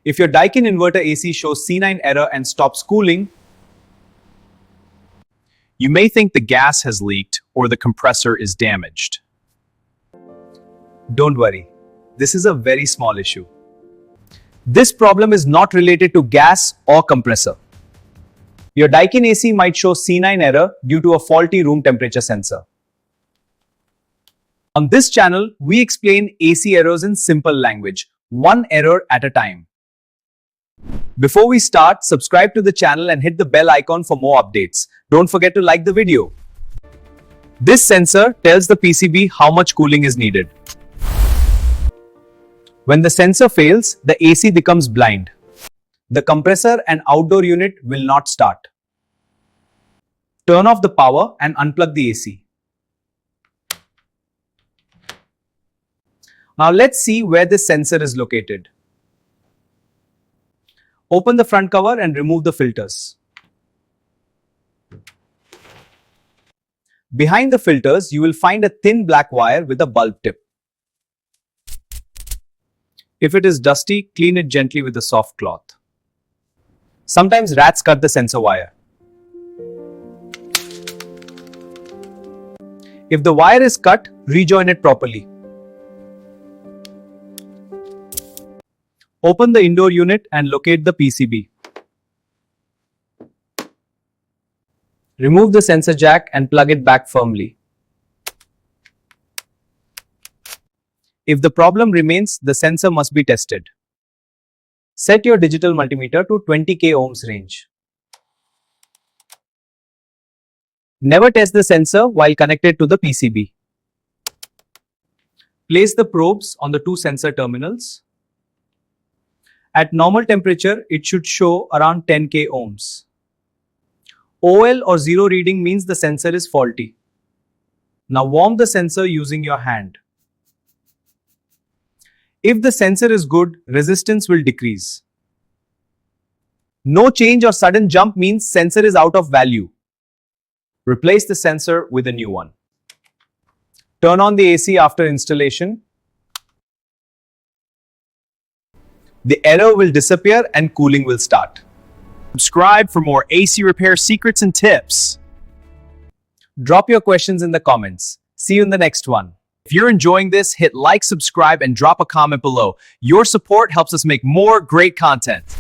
If your Daikin Inverter AC shows C9 error and stops cooling, You may think the gas has leaked or the compressor is damaged. don't worry. This is a very small issue. This problem is not related to gas or compressor. Your Daikin AC might show C9 error due to a faulty room temperature sensor. On this channel, we explain AC errors in simple language, one error at a time. Before we start, subscribe to the channel and hit the bell icon for more updates. Don't forget to like the video. This sensor tells the PCB how much cooling is needed. When the sensor fails, the AC becomes blind. The compressor and outdoor unit will not start. Turn off the power and unplug the AC. Now let's see where this sensor is located. Open the front cover and remove the filters. Behind the filters, you will find a thin black wire with a bulb tip. If it is dusty, clean it gently with a soft cloth. Sometimes rats cut the sensor wire. If the wire is cut, rejoin it properly. Open the indoor unit and locate the PCB. Remove the sensor jack and plug it back firmly. If the problem remains, the sensor must be tested. Set your digital multimeter to 20k ohms range. Never test the sensor while connected to the PCB. Place the probes on the two sensor terminals. At normal temperature, it should show around 10k ohms. OL or zero reading means the sensor is faulty. Now warm the sensor using your hand. If the sensor is good, resistance will decrease. No change or sudden jump means sensor is out of value. Replace the sensor with a new one. Turn on the AC after installation. The error will disappear and cooling will start. Subscribe for more AC repair secrets and tips. Drop your questions in the comments. See you in the next one. If you're enjoying this, hit like, subscribe, and drop a comment below. Your support helps us make more great content.